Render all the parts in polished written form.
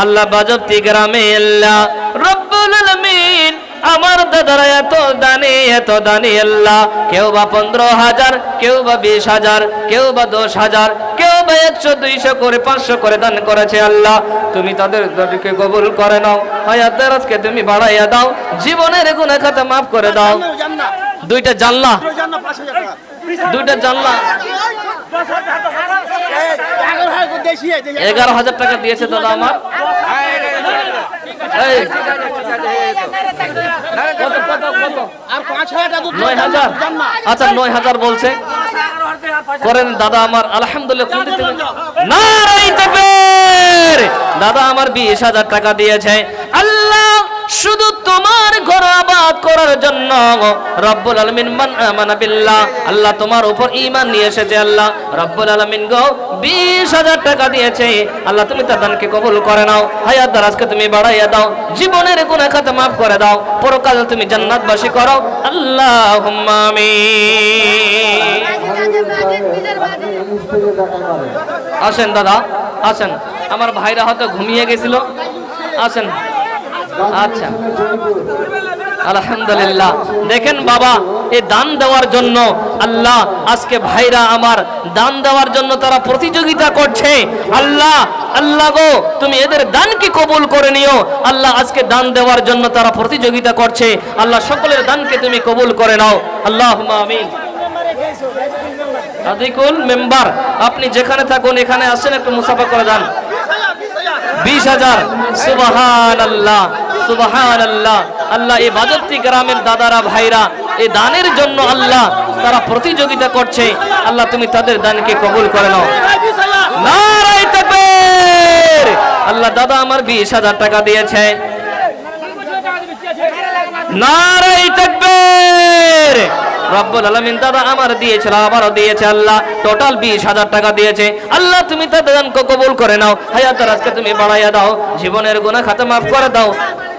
আল্লাহ বাজপ্তি গ্রামে আল্লাহ রব্বুল আলামিন আমার দাদারা এত দানি আল্লাহ, কেউ বা 15,000, কেউ বা 20,000, কেউ বা 10,000, কেউ বা 100, 200 করে 500 করে দান করেছে আল্লাহ। তুমি তাদেরকে কবুল করে নাও, হায়াত দারাজকে তুমি বাড়াইয়া দাও, জীবনের গুনাহ খাতা মাফ করে দাও। দুইটা জানলা 11,000 টাকা দিয়েছে দাদা আমার। আচ্ছা 9,000 বলছে, করেন দাদা আমার। আলহামদুলিল্লাহ। নারায়ে তাকবীর। দাদা আমার 20,000 টাকা দিয়েছে। আল্লাহ শুধু তোমার ঘর আবাদ করার জন্য রব্বুল আলামিন মান আমানা বিল্লাহ, আল্লাহ তোমার উপর ঈমান নিয়ে এসেছে আল্লাহ রব্বুল আলামিন গো 20,000 টাকা দিয়েছে আল্লাহ, তুমি তার দানকে কবুল করে নাও, হায়াত দারাজকে তুমি বাড়াইয়া দাও, জীবনের গুনাহ খাতা মাফ করে দাও, পরকাল তুমি জান্নাতবাসী করো, আল্লাহুম্মা আমিন। আসেন দাদা আসেন, আমার ভাইরা হয়তো ঘুমিয়ে গেছিল, আসেন। আচ্ছা আলহামদুলিল্লাহ। দেখেন বাবা, এই দান দেওয়ার জন্য আল্লাহ আজকে ভাইরা আমার দান দেওয়ার জন্য তারা প্রতিযোগিতা করছে। আল্লাহ আল্লাহ গো তুমি এদের দানকে কবুল করে নিও আল্লাহ। আজকে দান দেওয়ার জন্য তারা প্রতিযোগিতা করছে আল্লাহ, সকলের দানকে তুমি কবুল করে নাও, আল্লাহুম্মা আমিন। সাদিকুল মেম্বার, আপনি যেখানে থাকুন এখানে আসেন, একটু মুসাফা করে যান। 20,000। সুবহানাল্লাহ সুবহানাল্লাহ। আল্লাহ এই বাজপ্তি গ্রামের দাদারা ভাইরা এই দানের জন্য আল্লাহ তারা প্রতিযোগিতা করছে আল্লাহ, তুমি তাদের দানকে কবুল করে নাও। নারায়ে তাকবীর। আল্লাহ দাদা আমার 20,000 টাকা দিয়েছে। নারায়ে তাকবীর। রব্বুল আলামিন দাদা আমার দিয়েছিল, আবারও দিয়েছে আল্লাহ, টোটাল 20,000 টাকা দিয়েছে আল্লাহ, তুমি তাদের দানকে কবুল করে নাও, হায়াত দারাজকে তুমি বাড়াইয়া দাও, জীবনের গুনাহ খাতা মাফ করে দাও।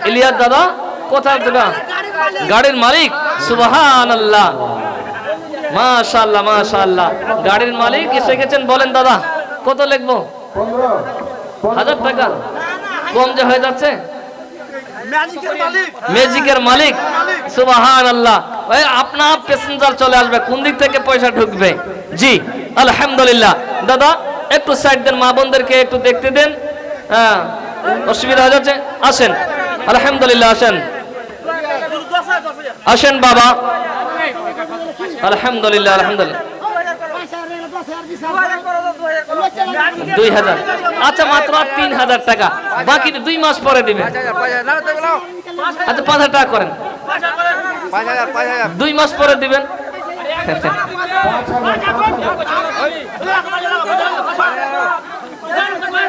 ইলিয়াস দাদা কোথায় দাদা? গাড়ির মালিক। সুবহানাল্লাহ মাশাআল্লাহ মাশাআল্লাহ। গাড়ির মালিক এসে গেছেন। বলেন দাদা কত লিখবো? 1,000 টাকা কম যে হয়ে যাচ্ছে। ম্যাজিকের মালিক। সুবহানাল্লাহ। ভাই আপনার প্যাসেঞ্জার চলে আসবে, কোন দিক থেকে পয়সা ঢুকবে? জি আলহামদুলিল্লাহ। দাদা একটু সাইড দেন, মা বোনদেরকে একটু দেখতে দেন, হ্যাঁ অসুবিধা হয়ে যাচ্ছে। আসেন আলহামদুলিল্লাহ, আসেন আসেন বাবা, আলহামদুলিল্লাহ আলহামদুলিল্লাহ। 2,000। আচ্ছা মাত্র 3,000 টাকা, বাকি 2 মাস পরে দিবেন। আচ্ছা 5,000 টাকা করেন, 2 মাস পরে দিবেন।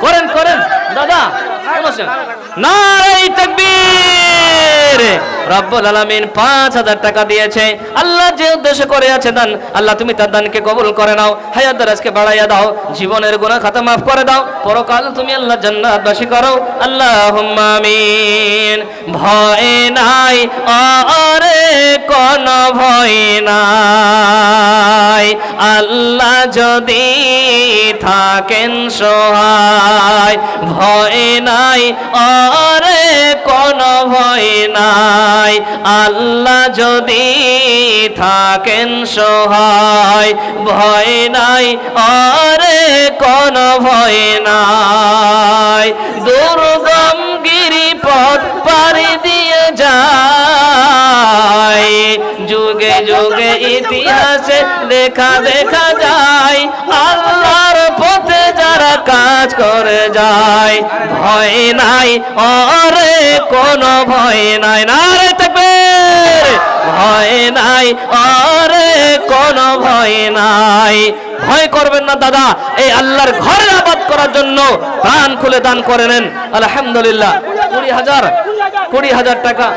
করেন করেন দাদা। নারায়ে তাকবীর। রব্বুল আলামিন 5,000 টাকা দিয়েছে আল্লাহ, যে উদ্দেশ্য করে আছে দান আল্লাহ তুমি তার দানকে কবুল করে নাও, হায়াত দারাজকে বাড়াইয়া দাও, জীবনের গুনাহ খাতা মাফ করে দাও, পরকাল তুমি আল্লাহ জান্নাতবাসী করো, আল্লাহুম্মা আমিন। ভয় নাই আরে কোন ভয় নাই, আল্লাহ যদি থাকেন সহায়, ভয় নাই আরে কোন ভয় নাই, আল্লাহ যদি থাকেন সহায়, ভয় নাই আরে কোন ভয় নাই, দুর্গম গিরিপথ পাড়ি দিয়ে যায়, যুগে যুগে ইতিহাসে দেখা দেখা যায়, আল্লাহর পথে যারা কাজ করে যায়, ভয় নাই আরে কোন ভয় নাই। নারায়ে তাকবীর। ভয় নাই আরে কোন ভয় নাই। ভয় করবেন না দাদা, এই আল্লাহর ঘরে আবাদ করার জন্য প্রাণ খুলে দান করে নেন, আলহামদুলিল্লাহ। 20,000 টাকা।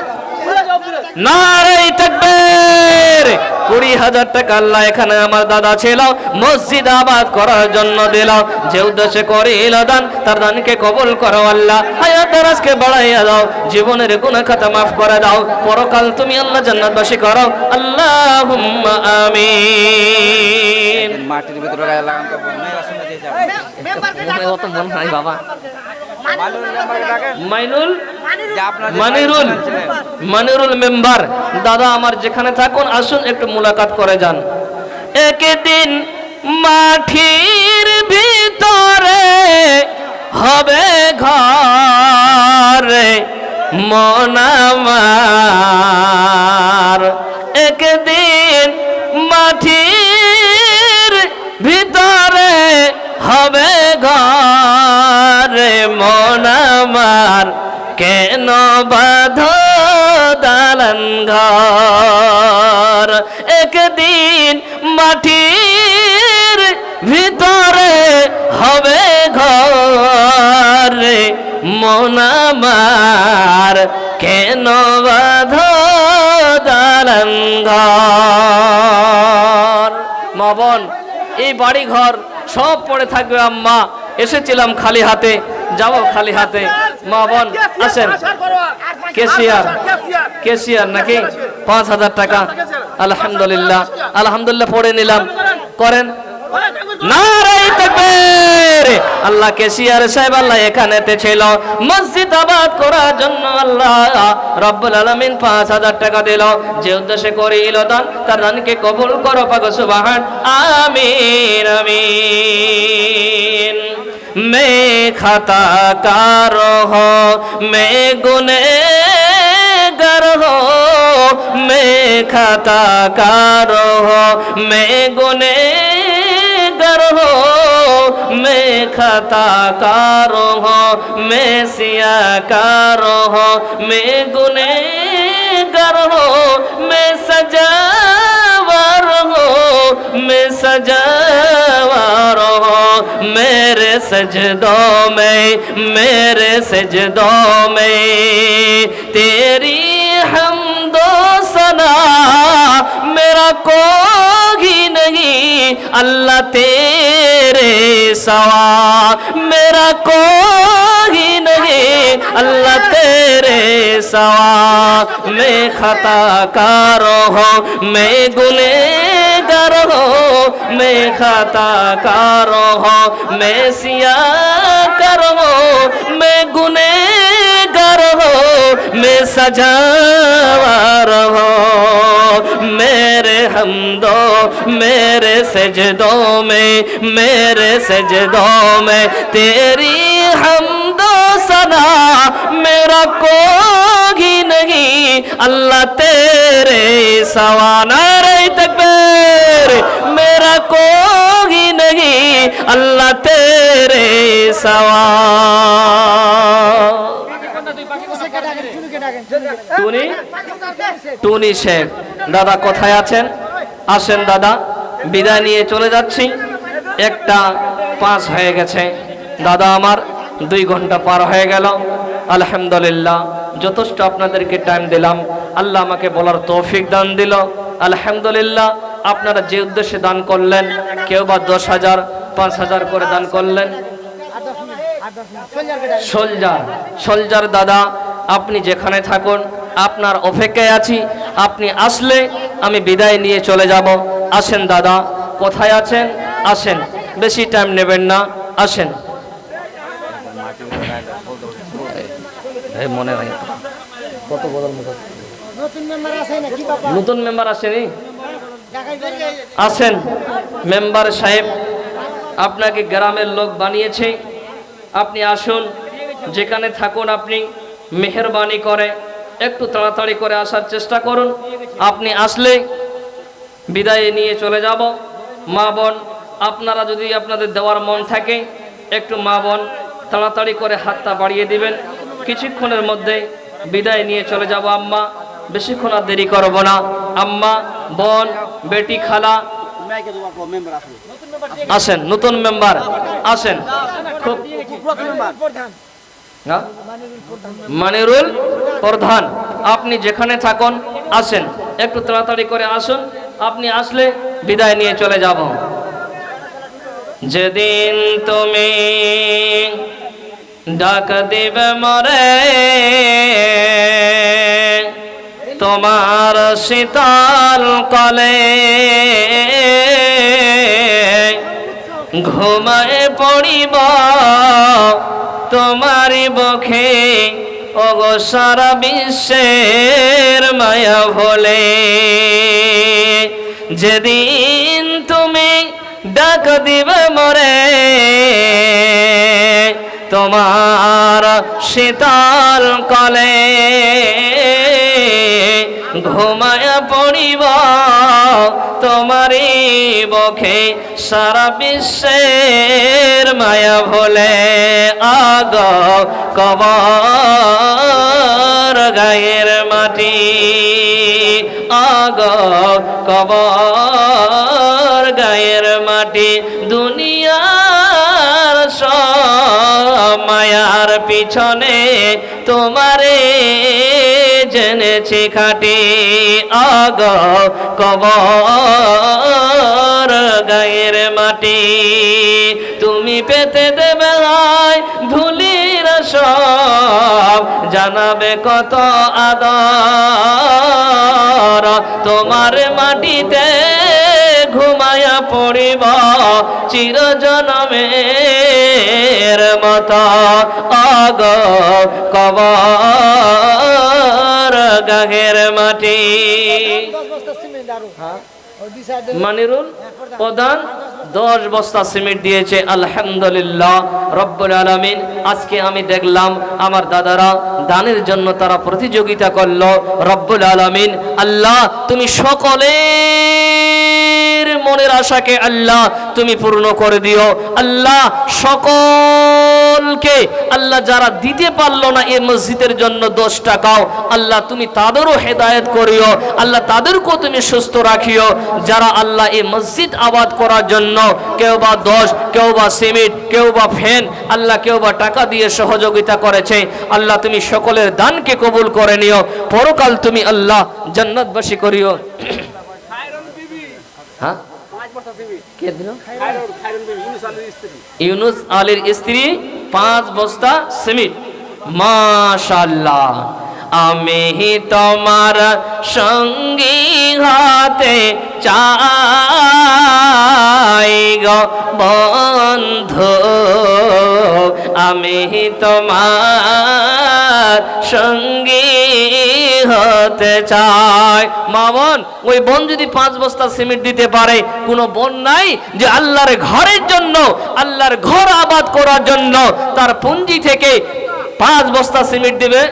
নারায়ে তাকবীর। 20,000 টাকা আল্লাহ এখানে আমার দাদা ছিল মসজিদ আবাদ করার জন্য দিল, যে উদ্দেশ্যে করিল দান তার দানকে কবুল করো আল্লাহ, হায়াত দারাজকে বাড়াইয়া দাও, জীবনের গুনাহ খাতা মাফ করে দাও, পরকাল তুমি আল্লাহ জান্নাতবাসী করো, আল্লাহুম্মা আমিন। মাটির ভিতরে লাগাম তো মনে আসে না, যে যাবে অত মন নাই বাবা। মাইনুল মানিরুল মেম্বার দাদা আমার যেখানে থাকুন আসুন একটু মুলাকাত করে যান। একদিন মাটির ভিতরে হবে ঘরে মন আমার, একদিন মাটির ভিতরে হবে ঘরে মন আমার, কেন বাঁধো দালান ঘর। একদিন মাটির ভিতরে হবে ঘরে মন আমার, কেন বাঁধো দালান ঘর। মা বোন এই বাড়ি ঘর সব পড়ে থাকবে আম্মা, এসেছিলাম খালি হাতে যাব খালি হাতে। মা বোন আসেন। কেসিয়ার কেসিয়ার নাকি 5,000 টাকা আলহামদুলিল্লাহ আলহামদুলিল্লাহ পড়ে নিলাম। করেন নারায়ে তাকবীর। আল্লাহ কেসিয়ার সাহেব আল্লাহ এখানেতে ছিল মসজিদ আবাদ করার জন্য আল্লাহ রব্বুল আলামিন 5,000 টাকা দিল। যে উদ্দেশ্যে করিল দান তার দানকে কবুল করো পাক সুবহান আমিন আমিন। मैं खताकार हो मैं गुनहगार हो, मैं खताकार हो मैं गुनहगार हो, मैं खताकार हो मैं सियाकार हो, मैं गुनहगार हो मैं सजावार हो, मैं सजावार हो। मेरे सजदों में मेरे सजदों में तेरी हमदो सना मेरा कोई नहीं अल्लाह तेरे सवा, मेरा कोई नहीं अल्लाह तेरे सवा। मैं खताकार हो मैं गुनहगार हो, मैं खताकार हो मैं सियाकार हो, मैं गुनहगार हो मैं सजावार हो। मेरे हमदो मेरे सजदों में मेरे सजदों में तेरी हमदो सना मेरा कोई नहीं अल्लाह तेरे सवा। नारे तकबीर। मेरा कोई नहीं अल्लाह तेरे सवा। টুনি শেখ দাদা কোথায় আছেন? আসেন দাদা, বিদায় নিয়ে চলে যাচ্ছি। 1:05 হয়ে গেছে দাদা আমার, 2 ঘন্টা পার হয়ে গেল। আলহামদুলিল্লাহ যথেষ্ট আপনাদেরকে টাইম দিলাম, আল্লাহ আমাকে বলার তৌফিক দান দিল। আলহামদুলিল্লাহ আপনারা যে উদ্দেশ্যে দান করলেন, কেউ বা 10,000 5,000 করে দান করলেন। সোলজার দাদা আপনি যেখানে থাকুন আপনার অপেক্ষায় আছি, আপনি আসলে আমি বিদায় নিয়ে চলে যাব। আসেন দাদা, কোথায় আছেন? আসেন, বেশি টাইম নেবেন না, আসেন। মনে হয় কত বদল নতুন মেম্বার আসেনি? আসেন মেম্বার সাহেব, আপনাকে গ্রামের লোক বানিয়েছে, আপনি আসুন। যেখানে থাকুন আপনি মেহেরবানি করে একটু তাড়াতাড়ি করে আসার চেষ্টা করুন। আপনি আসলে বিদায় নিয়ে চলে যাব। মা বোন আপনারা যদি আপনাদের দেওয়ার মন থাকে একটু মা বোন তাড়াতাড়ি করে হাতটা বাড়িয়ে দিবেন। কিছুক্ষণের মধ্যে বিদায় নিয়ে চলে যাব আম্মা, বেশিক্ষণ আর দেরি করব না। আম্মা, বোন, বেটি, খালা আসেন, নতুন মেম্বার আসেন। খুব মানিরুল প্রধান, আপনি যেখানে থাকুন আসেন, একটু তাড়াতাড়ি করে আসুন। আপনি আসলে বিদায় নিয়ে চলে যাব। যেদিন তুমি ডাক দিবে মরে তোমার শীতল কলে, ঘুমায় পড়িব তোমারই বখে ওগো সারা বিশ্বের মায়া ভোলে। যেদিন তুমি ডাক দিবে মোরে তোমার শীতল কলে, ঘুমায় পড়িব তোমারই বখে সারা বিশ্বের মায়া ভোলে। আগ কবর গায়ের মাটি, আগ কবর গায়ের মাটি, দুনিয়ার সব মায়ার পিছনে তোমারে জেনেছি খাটি। আগ কবর গায়ের মাটি, তুমি পেতে দেবে ধুলির সব, জানাবে কত আদর, তোমার মাটিতে ঘুমায়া পড়িব চিরজনমের মত। আগ কবর গায়ের মাটি। মানিরুল প্রধান 10 বস্তা সিমেন্ট দিয়েছে, আলহামদুলিল্লাহ রব্বুল আলামিন। আজকে আমি দেখলাম আমার দাদারা দানের জন্য তারা প্রতিযোগিতা করলো। রব্বুল আলামিন আল্লাহ তুমি সকলের মনের আশাকে আল্লাহ তুমি পূর্ণ করে দিও। আল্লাহ সকলকে আল্লাহ যারা দিতে পারলো না এই মসজিদের জন্য 10 টাকাও, আল্লাহ তুমি তাদেরও হেদায়েত করিও, আল্লাহ তাদেরকেও তুমি সুস্থ রাখিও। যারা আল্লাহ এই মসজিদ আবাদ করার জন্য কেউ বা 10, কেউ বা সিমেন্ট, কেউ বা ফ্যান, আল্লাহ কেউ বা টাকা দিয়ে সহযোগিতা করেছে, আল্লাহ তুমি সকলের দানকে কবুল করে নিও। পরকাল তুমি আল্লাহ জান্নাতবাসী করিও। হ্যাঁ কে দিল? ইউনুস আলীর স্ত্রী 5 বস্তা সিমেন্ট, মাশাআল্লাহ। আমি তোমার সঙ্গী হাতে চাই গো বন্ধু, আমি তোমার সঙ্গী হতে চাই। মা বোন, ওই বোন যদি 5 বস্তা সিমেন্ট দিতে পারে, কোনো বোন নাই যে আল্লাহর ঘরের জন্য, আল্লাহর ঘর আবাদ করার জন্য তার পুঁজি থেকে 5 বস্তা সিমেন্ট দিবে?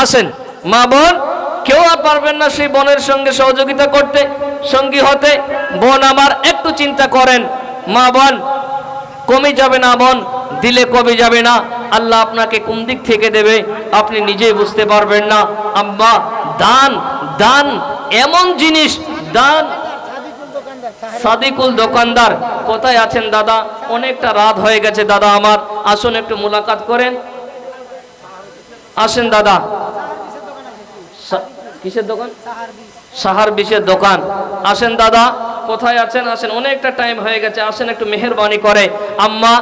আসেন মা বোন, কেউ আর পারবেন না সেই বোনের সঙ্গে সহযোগিতা করতে, সঙ্গী হতে। বোন আমার একটু চিন্তা করেন, মা বোন কমে যাবে না, বোন দিলে কমে যাবে না। আল্লাহ আপনাকে কোন দিক থেকে দেবে আপনি নিজেই বুঝতে পারবেন না। আম্মা দান, দান এমন জিনিস, দান। সাদিকুল দোকানদার কোথায় আছেন দাদা? অনেকটা রাত হয়ে গেছে দাদা আমার, আসুন একটু মুলাকাত করেন। আসেন দাদা। কিসের দোকান? সাহার বিষের দোকান। আসেন দাদা, কোথায় আছেন? আসেন, অনেকটা টাইম হয়ে গেছে, আসেন একটু মেহেরবানি করে। আম্মা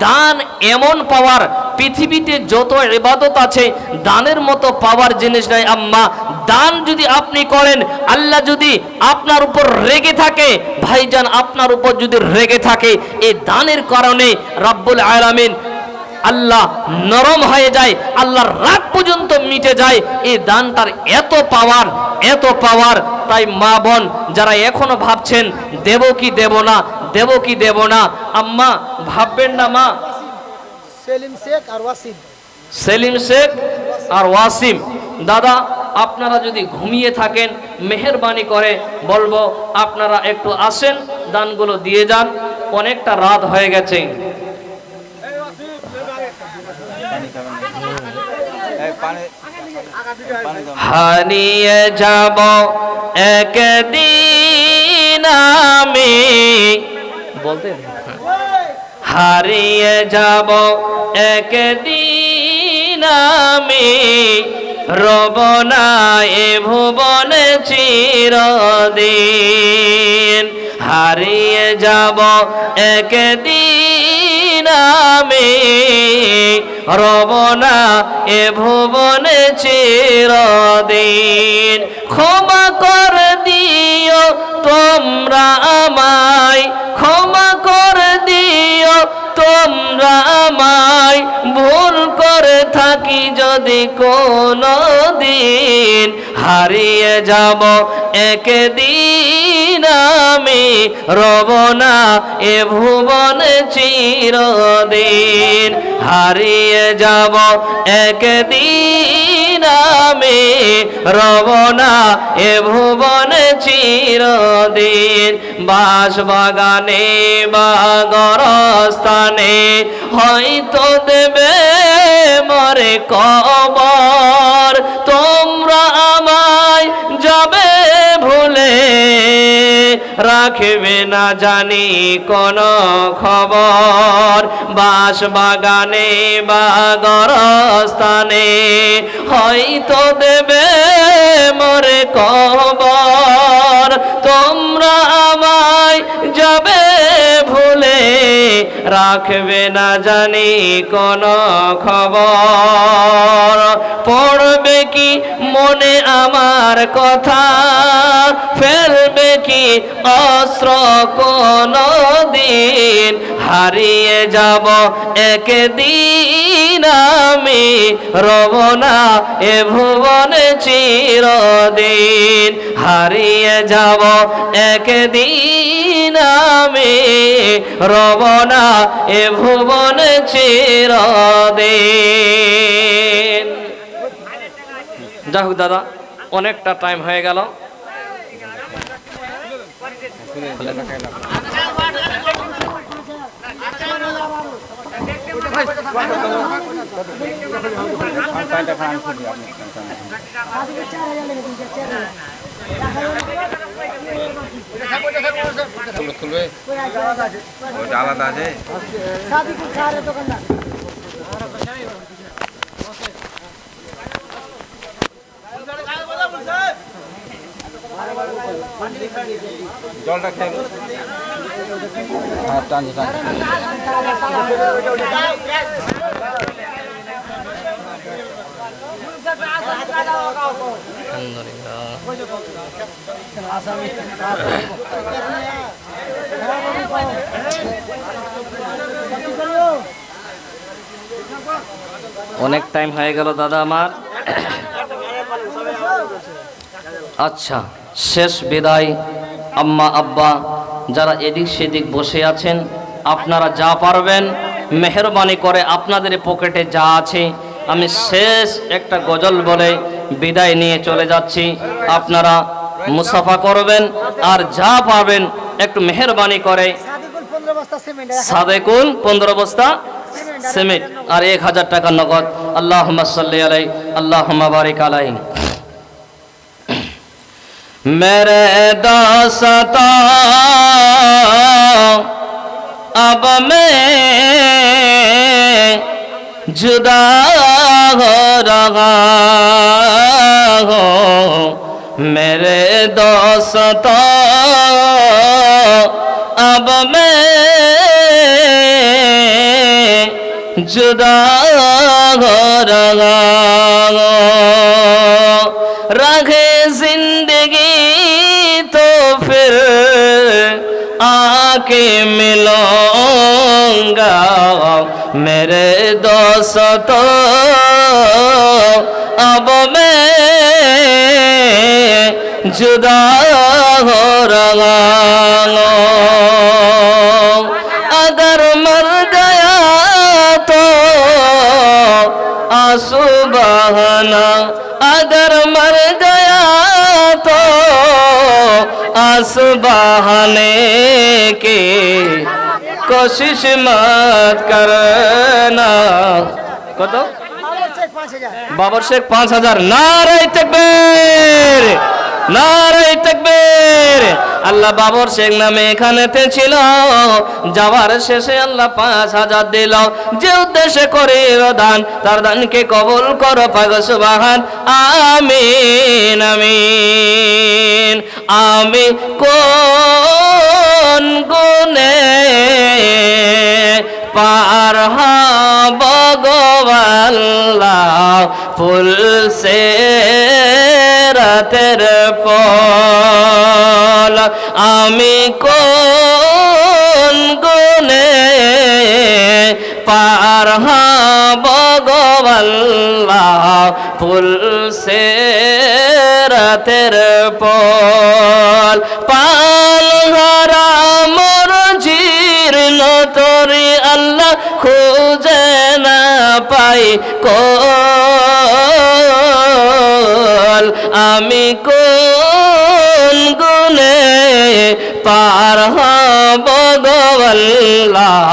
দান এমন পাওয়ার, পৃথিবীতে যত ইবাদত আছে দানের মতো পাওয়ার জিনিস নাই আম্মা। দান যদি আপনি করেন, আল্লাহ যদি আপনার উপর রেগে থাকে, ভাইজান আপনার উপর যদি রেগে থাকে, এই দানের কারণে রব্বুল আলামিন আল্লাহ নরম হয়ে যায়, আল্লাহর রাগ পর্যন্ত মিটে যায়। এই দানটার এত পাওয়ার, এত পাওয়ার। তাই মা বোন যারা এখনো ভাবছেন দেব কি দেব না, দেব কি দেব না, আম্মা ভাববেন না মা। সেলিম শেখ আর ওয়াসিম দাদা, আপনারা যদি ঘুমিয়ে থাকেন মেহেরবানি করে বলবো আপনারা একটু আসেন, দানগুলো দিয়ে যান, অনেকটা রাত হয়ে গেছে। হারিয়ে যাব একদিন আমি, বলতে হারিয়ে যাব একদিন আমি, রব না এ ভুবনে চিরদিন। হারিয়ে যাব একদিন আমি, রব না এ ভুবনে চিরদিন। ক্ষমা করে দিও তোমরা আমায়, ক্ষমা করে দিও তোমরা আমায়, ভুল করে থাকি যদি কোনো দিন। হারিয়ে যাব একদিন আমি, রব না এ ভুবনে চিরদিন। হারিয়ে যাব একদিন আমি, রব না এ ভুবনে চিরদিন। বাঁশবাগানে বা গরস্থানে হয়তো দেবে মরে কবর, তোমরা আমায় যাবে ভুলে, রাখবে না জানি কোন খবর। বাঁশবাগানে বা গরস্থানে হয়তো দেবে মরে কবর, তোমরা আমায় যাবে ভুলে, রাখবে না জানি কোন খবর। পড়বে কি মনে আমার কথা, ফেলবে কি অস্ত্র কোনো দিন। হারিয়ে যাব একদিন আমি, রব না এ ভুবনে চিরদিন। হারিয়ে যাব একদিন আমি, রব না এ ভুবনে চিরদিন। যাই হোক দাদা, অনেকটা টাইম হয়ে গেল। আলাদা আছে জলটা খেয়ে অনেক টাইম হয়ে গেল দাদা আমার। আচ্ছা, শেষ বিদায়। আম্মা আব্বা যারা এদিক সেদিক বসে আছেন, আপনারা যা পারবেন মেহরবানি করে আপনাদের পকেটে যা আছে, আমি শেষ একটা গজল বলে বিদায় নিয়ে চলে যাচ্ছি। আপনারা মুসাফা করবেন, আর যা পারবেন একটু মেহরবানি করে সাদেকুল 15 বস্তা সিমেন্ট আর 1000 টাকা নগদ। আল্লাহুম্মা সাল্লি আলাইহি আল্লাহুম্মা বারিক আলাইহি। मेरे दोस्ता अब मैं जुदा हो रहा हूँ, मेरे दोस्ता अब मैं जुदा हो रहा हूँ। रहे जिंदगी तो फिर आके मिलूंगा, मेरे दोस्तों अब मैं जुदा हो रहा हूँ। अगर मर गया तो आंसू बहाना, अगर मर गया तो आंसू बहाने की कोशिश मत करना। कत बाबर शेख 5000। नारे तकबीर, नारे तकबीर। আল্লাহ বাবর শেখ নামে এখানেতে ছিল, যাওয়ার শেষে আল্লাহ 5000 দিল। যে উদ্দেশ্যে করে দান, তার দানকে কবুল করো পাক সুবহান। আমিন আমিন। আমি কোন গুণে পার হব গো अल्लाह फूल से रातेर फल आमी कोन गुने पार हब गो अल्लाह फूल से रातेर फल पालहारा मोर जीर्ण तोरी अल्लाह খুঁজে না পাই কল আমি কোন গুনে পার হব গো আল্লাহ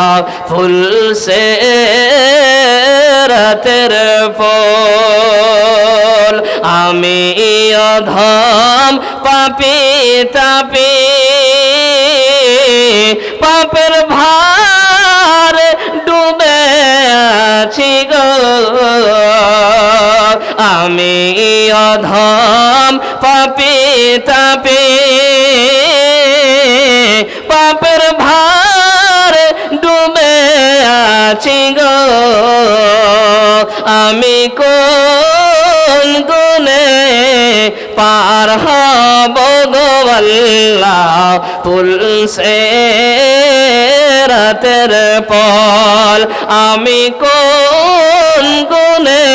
ফুল সে রাতের ফল আমি অধম পাপী তাপী পাপের ভার ডুবে আছি গো আমি অধম পাপী তাপী পাপের ভার ডুবে আছি গো আমি কোন গুনে পার হব গো আল্লাহ ফুল সে রাতের ফল আমি কোন গুনে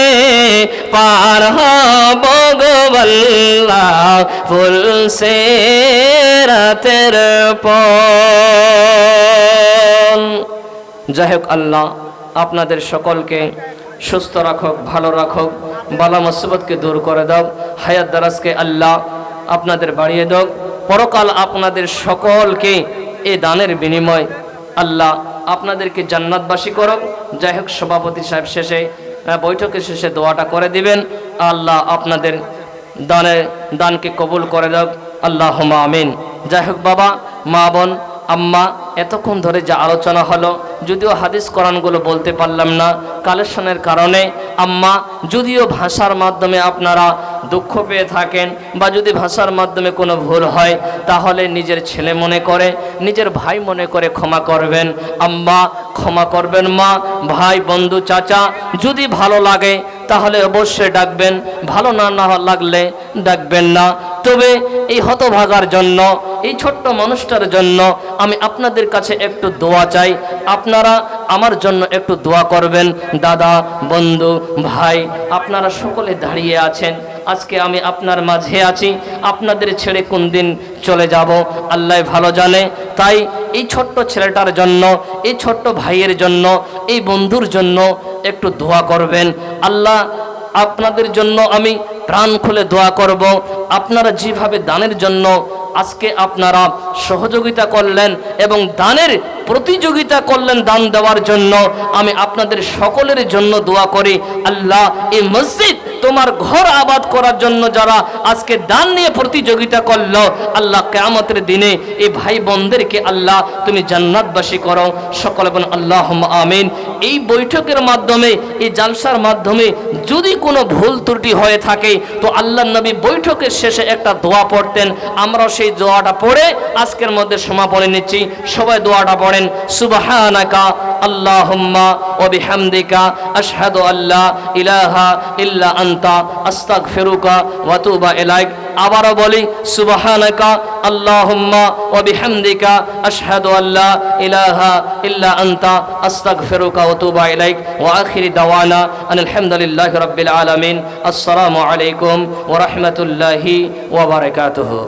পার হব গো আল্লাহ ফুল সে রাতের ফল। যাই হোক, আল্লাহ আপনাদের সকলকে সুস্থ রাখুক, ভালো রাখুক, বালা মুসিবতকে দূর করে দাও, হায়াত দারাজকে আল্লাহ আপনাদের বাড়িয়ে দাও, পরকাল আপনাদের সকলকে এই দানের বিনিময় আল্লাহ আপনাদেরকে জান্নাতবাসী করুক। যাই হোক, সভাপতি সাহেব শেষে বৈঠকের শেষে দোয়াটা করে দিবেন। আল্লাহ আপনাদের দানকে কবুল করে দাও, আল্লাহুম্মা আমিন। যাই হোক বাবা, মা, বোন, আম্মা, এতক্ষণ ধরে যে আলোচনা হলো, যদিও হাদিস কোরআনগুলো বলতে পারলাম না কালেকশনের কারণে, আম্মা যদিও ভাষার মাধ্যমে আপনারা দুঃখ পেয়ে থাকেন বা যদি ভাষার মাধ্যমে কোনো ভুল হয় তাহলে নিজের ছেলে মনে করে, নিজের ভাই মনে করে ক্ষমা করবেন। আম্মা ক্ষমা করবেন, মা, ভাই, বন্ধু, চাচা, যদি ভালো লাগে তাহলে অবশ্যই ডাকবেন, ভালো না লাগলে ডাকবেন না। তবে এই হতভাগার জন্য, এই ছোট্ট মানুষটার জন্য আমি আপনাদের কাছে একটু দোয়া চাই, আপনারা আমার জন্য একটু দোয়া করবেন। দাদা, বন্ধু, ভাই, আপনারা সকলে দাঁড়িয়ে আছেন, আজকে আমি আপনার মাঝে আছি, আপনাদের ছেড়ে কোন দিন চলে যাব আল্লাহ ভালো জানে। তাই এই ছোট্ট ছেলেটার জন্য, এই ছোট্ট ভাইয়ের জন্য, এই বন্ধুর জন্য একটু দোয়া করবেন। আল্লাহ আপনাদের জন্য আমি প্রাণ খুলে দোয়া করব। আপনারা যেভাবে দানের জন্য আজকে আপনারা সহযোগিতা করলেন এবং দানের প্রতিযোগিতা করলেন দান দেওয়ার জন্য, আমি আপনাদের সকলের জন্য দোয়া করি। আল্লাহ এই মসজিদ তোমার ঘর আবাদ করার জন্য যারা আজকে দান নিয়ে প্রতিযোগিতা করলো, আল্লাহ কিয়ামতের দিনে এই ভাই বোনদেরকে আল্লাহ তুমি জান্নাতবাসী করো, সকলে বলেন আল্লাহুম্মা আমিন। এই বৈঠকের মাধ্যমে, এই জালসার মাধ্যমে যদি কোনো ভুল ত্রুটি হয়ে থাকে তো আল্লাহর নবী বৈঠকের শেষে একটা দোয়া পড়তেন, আমরাও সেই দোয়াটা পড়ে আজকের মধ্যে সমাপনী নিচ্ছি। সবাই দোয়াটা পড়েন, সুবহানাকা আল্লাহুম্মা ওয়া বিহামদিকা আশহাদু আল্লা ইলাহা ইল্লা আনতা আস্তাগফিরুকা ওয়া আতুবু ইলাইক। আবারও বলি, সুবহানাকা আল্লাহুম্মা ওয়া বিহামদিকা আশহাদু আল্লা ইলাহা ইল্লা আনতা আস্তাগফিরুকা ওয়া আতুবু ইলাইক। ওয়া আখিরি দাওয়ানা আনিল হামদুলিল্লাহি রাব্বিল আলামিন। আসসালামু আলাইকুম ওয়া রাহমাতুল্লাহি ওয়া বারাকাতুহু।